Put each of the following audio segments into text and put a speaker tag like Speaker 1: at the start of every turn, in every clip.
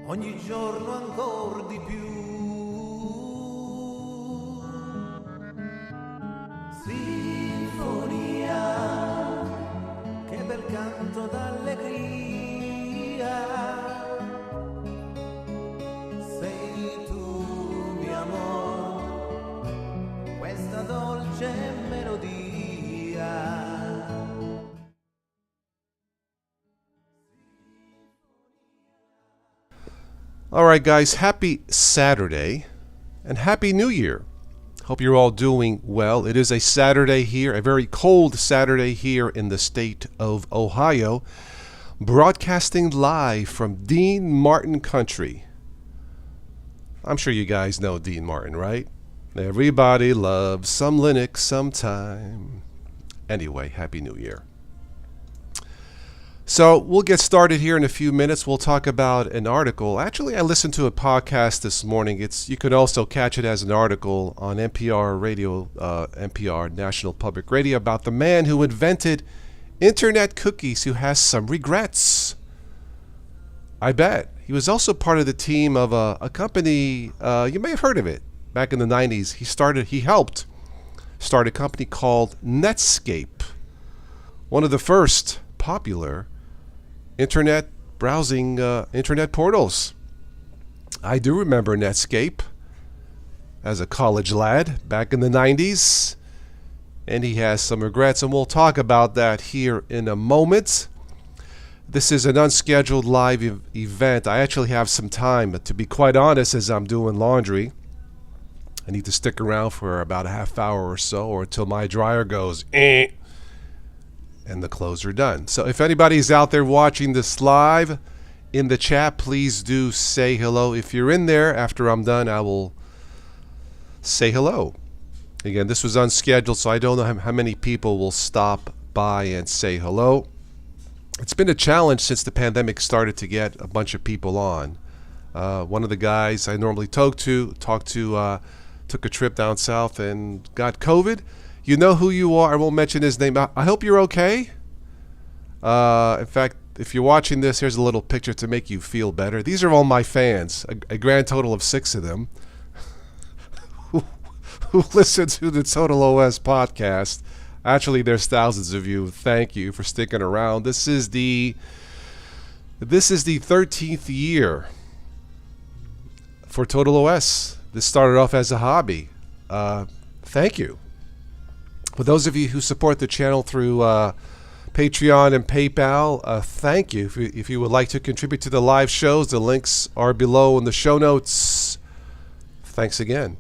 Speaker 1: ogni giorno ancor di più. Sinfonia, che bel canto d'allegria, sei tu mio amor, questa dolce melodia.
Speaker 2: All right, guys, happy Saturday and happy New Year. Hope you're all doing well. It is a Saturday here, a very cold Saturday here in the state of Ohio, broadcasting live from Dean Martin Country. I'm sure you guys know Dean Martin, right? Everybody loves some Linux sometime. Anyway, happy New Year. So we'll get started here in a few minutes. We'll talk about an article. Actually, I listened to a podcast this morning. You can also catch it as an article on NPR Radio, NPR National Public Radio, about the man who invented internet cookies who has some regrets. I bet. He was also part of the team of a company, you may have heard of it, back in the 90s. He helped start a company called Netscape, one of the first popular internet browsing internet portals. I do remember Netscape as a college lad back in the 90s, and he has some regrets, and we'll talk about that here in a moment. This is an unscheduled live event. I actually have some time, but to be quite honest, as I'm doing laundry, I need to stick around for about a half hour or so, or until my dryer goes and the clothes are done. So if anybody's out there watching this live in the chat, please do say hello. If you're in there after I'm done, I will say hello. Again, this was unscheduled, so I don't know how many people will stop by and say hello. It's been a challenge since the pandemic started to get a bunch of people on. One of the guys I normally talk to took a trip down south and got COVID. You know who you are. I won't mention his name. I hope you're okay. In fact, if you're watching this, here's a little picture to make you feel better. These are all my fans, a grand total of 6 of them, who listen to the Total OS podcast. Actually, there's thousands of you. Thank you for sticking around. This is the 13th year for Total OS. This started off as a hobby. Thank you. For those of you who support the channel through Patreon and PayPal, thank you. If you would like to contribute to the live shows, the links are below in the show notes. Thanks again.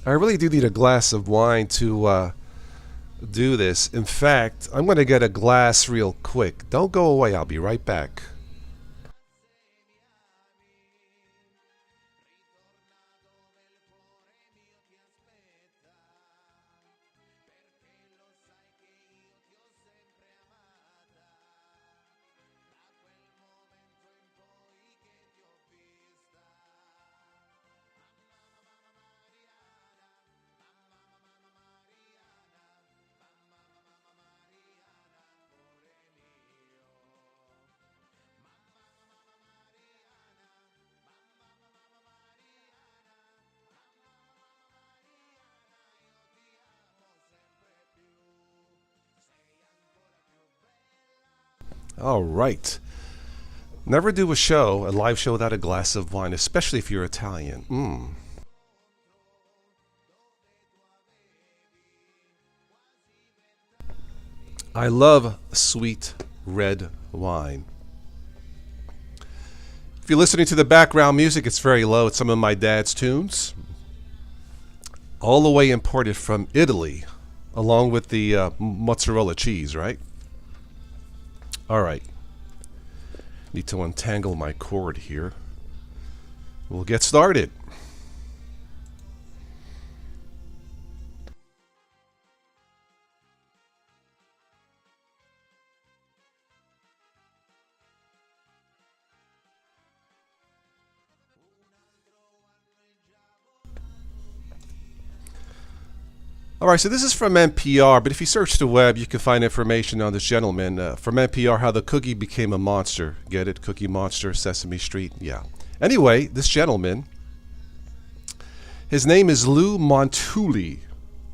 Speaker 2: I really do need a glass of wine to do this. In fact, I'm going to get a glass real quick. Don't go away. I'll be right back. All right. Never do a live show without a glass of wine, especially if you're Italian. I love sweet red wine. If you're listening to the background music, it's very low. It's some of my dad's tunes, all the way imported from Italy, along with the mozzarella cheese, right? All right. Need to untangle my cord here. We'll get started. All right, so this is from NPR, but if you search the web, you can find information on this gentleman from NPR, how the cookie became a monster. Get it? Cookie Monster, Sesame Street? Yeah. Anyway, this gentleman, his name is Lou Montulli.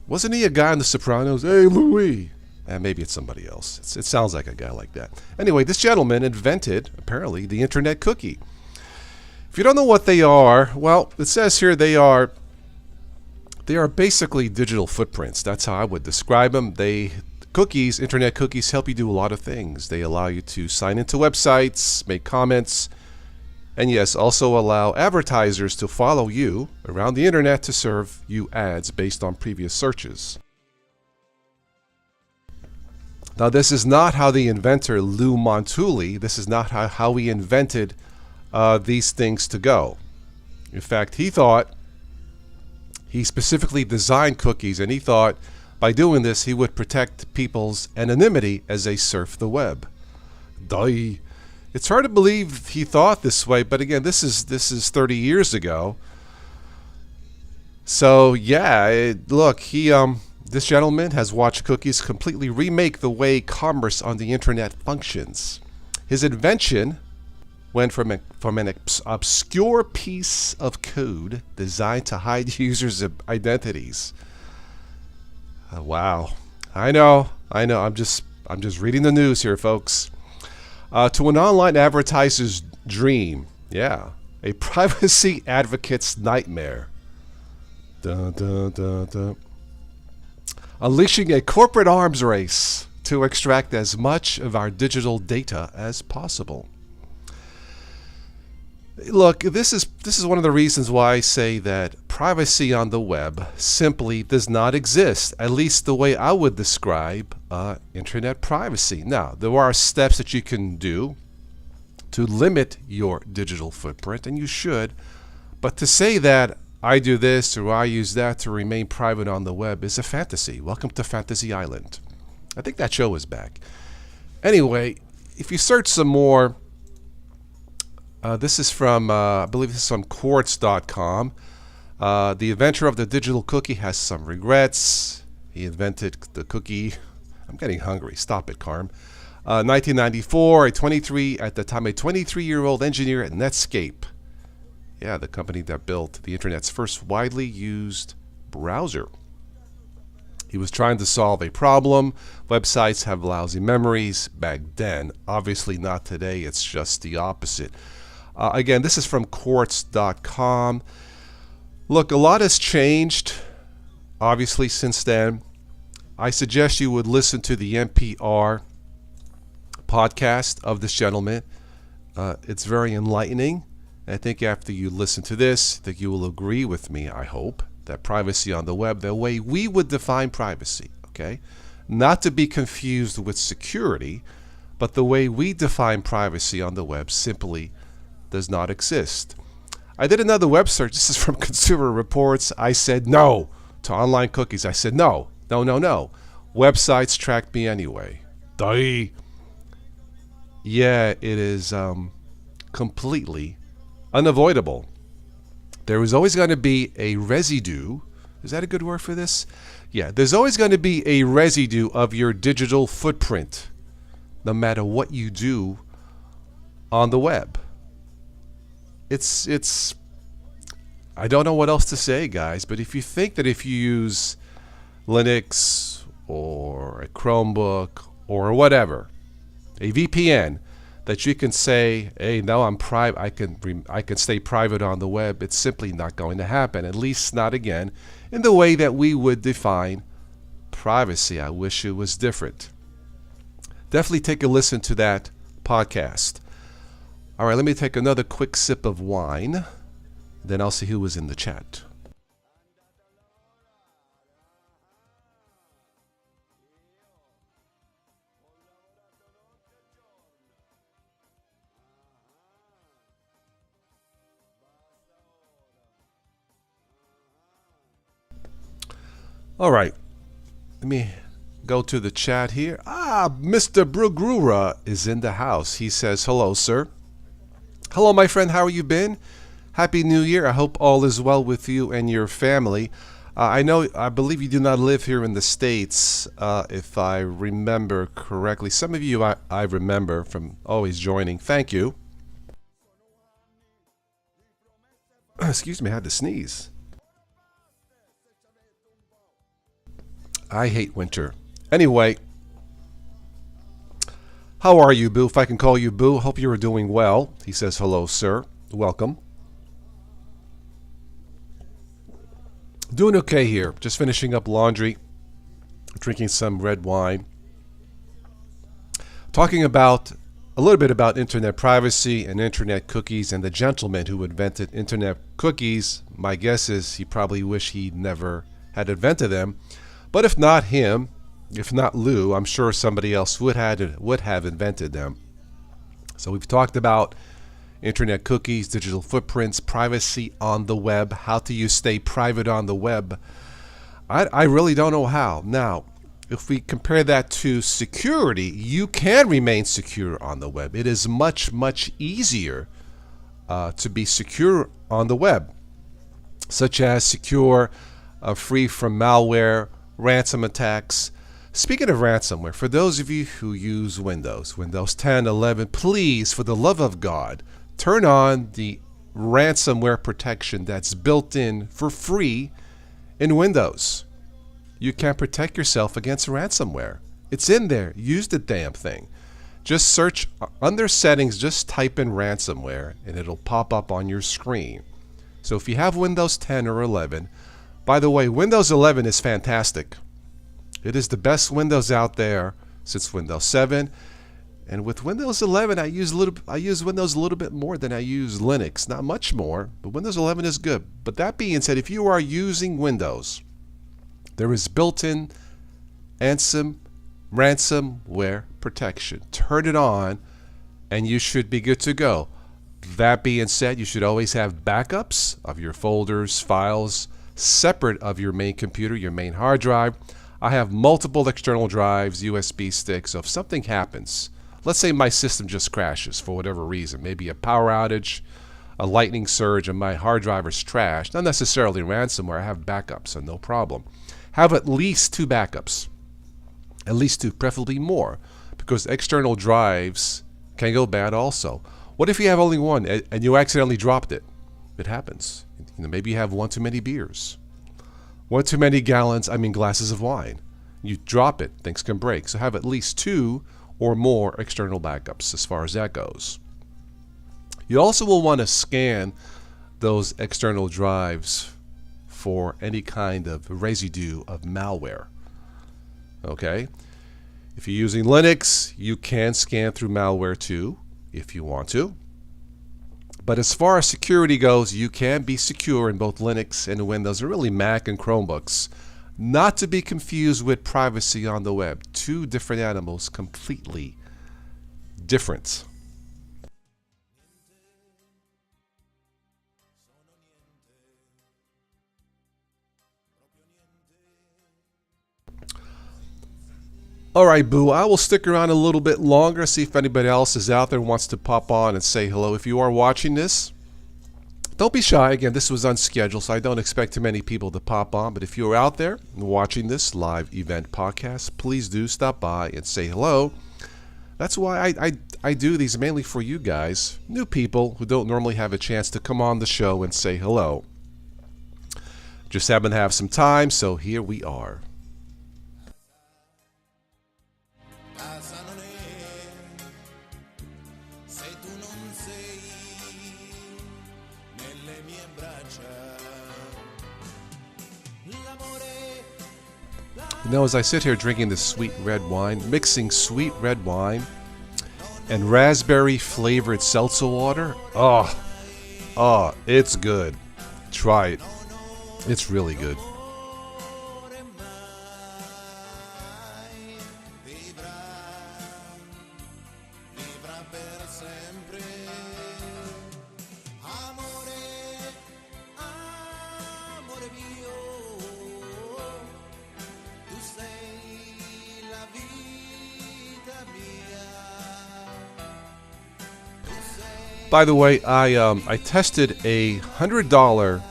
Speaker 2: Wasn't he a guy on The Sopranos? Hey, Louie. Maybe it's somebody else. It sounds like a guy like that. Anyway, this gentleman invented, apparently, the internet cookie. If you don't know what they are, well, it says here they are basically digital footprints. That's how I would describe them. Internet cookies help you do a lot of things. They allow you to sign into websites, make comments, and yes, also allow advertisers to follow you around the internet to serve you ads based on previous searches. Now, this is not how the inventor, Lou Montulli, this is not how he invented these things to go. In fact, he specifically designed cookies, and he thought by doing this he would protect people's anonymity as they surf the web. Duh. It's hard to believe he thought this way, but again, this is 30 years ago. So yeah, look, this gentleman has watched cookies completely remake the way commerce on the internet functions. His invention went from an obscure piece of code designed to hide users' identities. Wow, I know. I'm just reading the news here, folks. To an online advertiser's dream, yeah, a privacy advocate's nightmare. Dun, dun, dun, dun. Unleashing a corporate arms race to extract as much of our digital data as possible. Look, this is one of the reasons why I say that privacy on the web simply does not exist, at least the way I would describe internet privacy. Now, there are steps that you can do to limit your digital footprint, and you should, but to say that I do this or I use that to remain private on the web is a fantasy. Welcome to Fantasy Island. I think that show is back. Anyway, if you search some more, this is from, I believe this is from reqrets.com. The inventor of the digital cookie has some regrets. He invented the cookie. I'm getting hungry. Stop it, Carm. 1994, at the time, a 23-year-old engineer at Netscape. Yeah, the company that built the internet's first widely used browser. He was trying to solve a problem. Websites have lousy memories back then. Obviously not today. It's just the opposite. Again, this is from quartz.com. Look, a lot has changed, obviously, since then. I suggest you would listen to the NPR podcast of this gentleman. It's very enlightening. I think after you listen to this, that you will agree with me, I hope, that privacy on the web, the way we would define privacy, okay? Not to be confused with security, but the way we define privacy on the web simply does not exist. I did another web search. This is from Consumer Reports. I said no to online cookies. I said no. Websites track me anyway. Duh. Yeah, it is completely unavoidable. There is always going to be a residue. Is that a good word for this? Yeah, there's always going to be a residue of your digital footprint, no matter what you do on the web. It's I don't know what else to say, guys, but if you think that if you use Linux or a Chromebook or whatever, a VPN, that you can say, hey, now I'm private, I can stay private on the web, it's simply not going to happen, at least not again, in the way that we would define privacy. I wish it was different. Definitely take a listen to that podcast. All right, let me take another quick sip of wine, then I'll see who was in the chat. All right, let me go to the chat here. Mr. Brugrura is in the house. He says, hello, sir. Hello, my friend. How have you been? Happy New Year. I hope all is well with you and your family. I believe you do not live here in the States, if I remember correctly. Some of you I remember from always joining. Thank you. Excuse me, I had to sneeze. I hate winter. Anyway, how are you, Boo? If I can call you Boo, hope you are doing well. He says, hello, sir. Welcome. Doing okay here. Just finishing up laundry, drinking some red wine. Talking about a little bit about internet privacy and internet cookies, and the gentleman who invented internet cookies. My guess is he probably wished he never had invented them. But if not him, if not Lou, I'm sure somebody else would have invented them. So we've talked about internet cookies, digital footprints, privacy on the web, how do you stay private on the web. I really don't know how. Now, if we compare that to security, you can remain secure on the web. It is much, much easier to be secure on the web, such as secure, free from malware, ransom attacks. Speaking of ransomware, for those of you who use Windows 10, 11, please, for the love of God, turn on the ransomware protection that's built in for free in Windows. You can protect yourself against ransomware. It's in there. Use the damn thing. Just search under settings, just type in ransomware, and it'll pop up on your screen. So if you have Windows 10 or 11, by the way, Windows 11 is fantastic. It is the best Windows out there since Windows 7. And with Windows 11, I use Windows a little bit more than I use Linux. Not much more, but Windows 11 is good. But that being said, if you are using Windows, there is built-in ransomware protection. Turn it on, and you should be good to go. That being said, you should always have backups of your folders, files, separate of your main computer, your main hard drive. I have multiple external drives, USB sticks. So if something happens, let's say my system just crashes for whatever reason, maybe a power outage, a lightning surge, and my hard drive is trashed, not necessarily ransomware, I have backups, so no problem. Have at least 2 backups, at least 2, preferably more, because external drives can go bad also. What if you have only one and you accidentally dropped it? It happens. Maybe you have one too many beers, one too many glasses of wine. You drop it, things can break. So have at least 2 or more external backups as far as that goes. You also will want to scan those external drives for any kind of residue of malware. Okay? If you're using Linux, you can scan through malware too, if you want to. But as far as security goes, you can be secure in both Linux and Windows, or really Mac and Chromebooks. Not to be confused with privacy on the web. 2 different animals, completely different. All right, Boo, I will stick around a little bit longer, see if anybody else is out there and wants to pop on and say hello. If you are watching this, don't be shy. Again, this was unscheduled, so I don't expect too many people to pop on. But if you are out there watching this live event podcast, please do stop by and say hello. That's why I do these mainly for you guys, new people who don't normally have a chance to come on the show and say hello. Just happen to have some time, so here we are. You know, as I sit here drinking this sweet red wine, mixing sweet red wine and raspberry flavored seltzer water, oh, it's good. Try it. It's really good. By the way, I tested a $100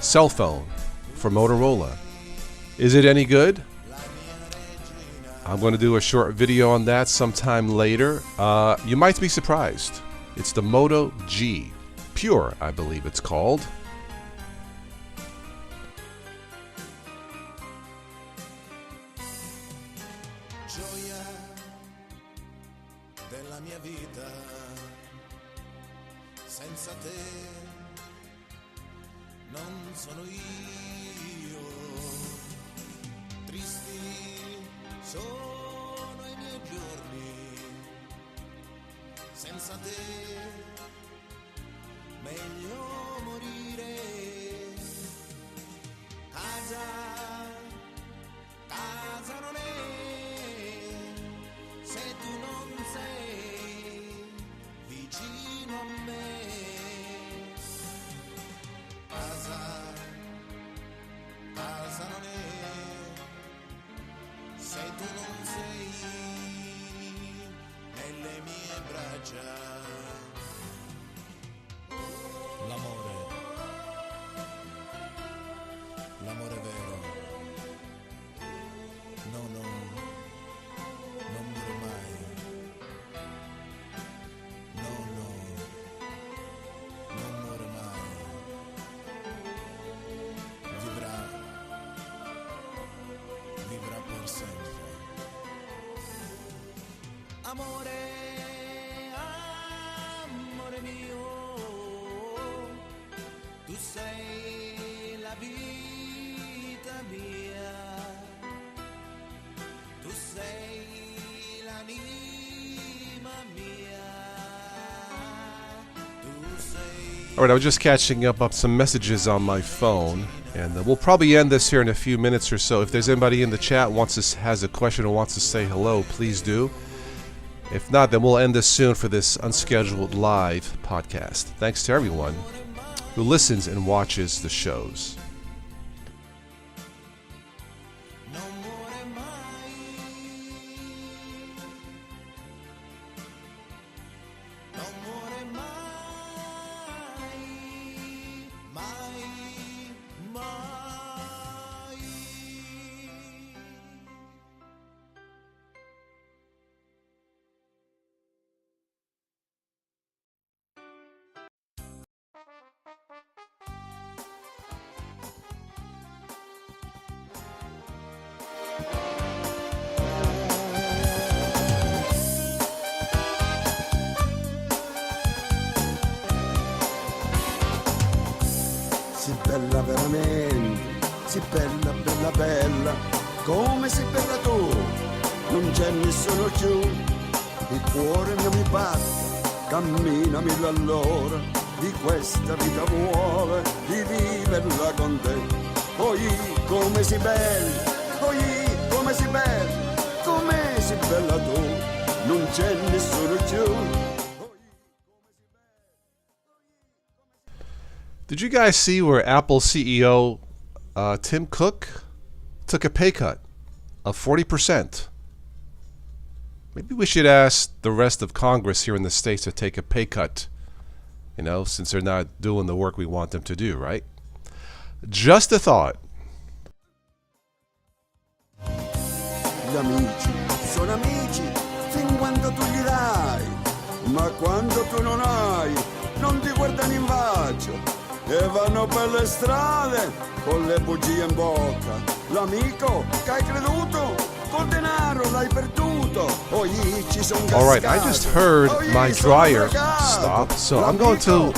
Speaker 2: cell phone for Motorola. Is it any good? I'm going to do a short video on that sometime later. You might be surprised. It's the Moto G Pure, I believe it's called.
Speaker 1: Gioia della mia vita, senza te non sono io. Tristi sono i miei giorni, senza te meglio morire. Casa non è se tu non sei vicino a me. Casa non è se tu non sei nelle mie braccia. L'amore vero, non muore mai, non muore mai, vivrà per sempre. Amore mio, tu sei la vita mia, tu sei l'anima mia, tu sei.
Speaker 2: All right, I was just catching up some messages on my phone, and we'll probably end this here in a few minutes or so. If there's anybody in the chat has a question or wants to say hello, please do. If not, then we'll end this soon for this unscheduled live podcast. Thanks to everyone who listens and watches the shows.
Speaker 3: Sei bella veramente, sei bella, bella, bella, come sei bella tu, non c'è nessuno più, il cuore non mi batte, camminami all'ora, di questa vita vuole, di viverla con te, poi come sei bella, poi come sei bella, come sei bella tu, non c'è nessuno più.
Speaker 2: Did you guys see where Apple CEO Tim Cook took a pay cut of 40%? Maybe we should ask the rest of Congress here in the States to take a pay cut, since they're not doing the work we want them to do, right? Just a thought.
Speaker 3: Gli amici sono amici fin quando tu gli dai, ma quando tu non hai, non ti guardano in faccia. E vanno per le strade con le bugie in bocca. L'amico che hai creduto col denaro l'hai perduto. Ci sono cascato.
Speaker 2: All right, I just heard my dryer stop, so I'm going to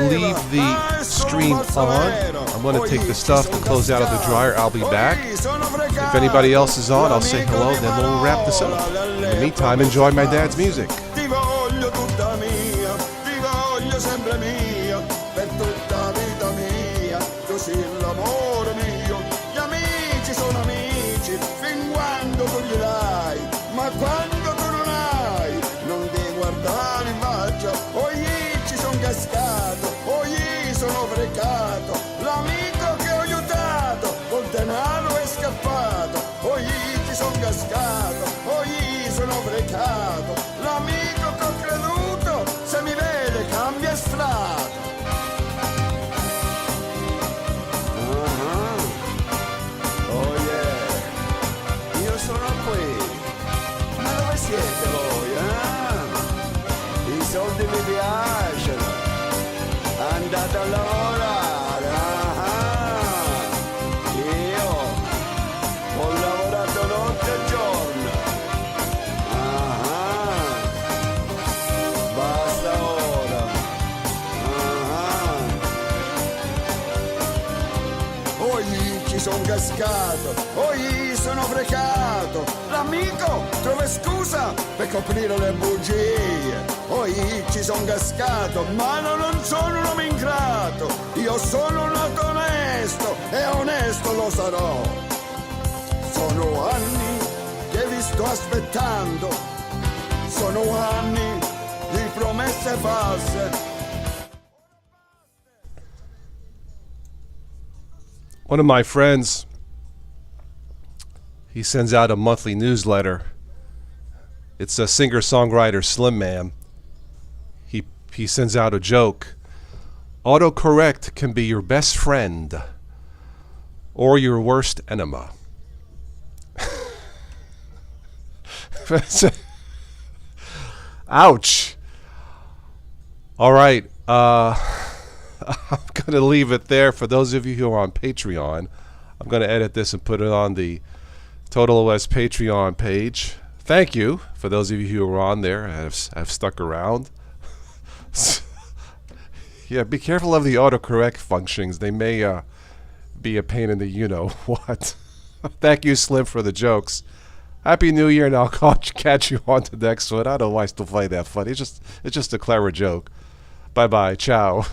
Speaker 2: leave the stream on. I'm going to take the stuff to close out of the dryer. I'll be back. If anybody else is on, I'll say hello, then we'll wrap this up. In the meantime, enjoy my dad's music.
Speaker 3: Ti voglio tutta mia, ti voglio sempre mia, per tutta vita mia, tu sei l'amore mio. Gli amici sono amici fin quando tu gli dai, ma quando tu non hai, non ti guardare in faccia. Ci sono cascato, sono fregato, l'amico che ho aiutato col denaro è scappato. Ci sono cascato, sono fregato, l'amico che ho creduto se mi vede cambia strada. ci son cascato, poi sono frecato. L'amico trova scusa per coprire le bugie. Poi ci son cascato, ma non sono un uomo ingrato. Io sono nato onesto e onesto lo sarò. Sono anni che vi sto aspettando. Sono anni di promesse false.
Speaker 2: One of my friends, he sends out a monthly newsletter. It's a singer-songwriter Slim Man. He sends out a joke. Autocorrect can be your best friend or your worst enemy. Ouch. All right. I'm going to leave it there. For those of you who are on Patreon, I'm going to edit this and put it on the Total OS Patreon page. Thank you for those of you who are on there and have stuck around. Yeah, be careful of the autocorrect functions. They may be a pain in the you-know-what. Thank you, Slim, for the jokes. Happy New Year, and I'll catch you on the next one. I don't know why I still find that funny. It's just a clever joke. Bye-bye. Ciao.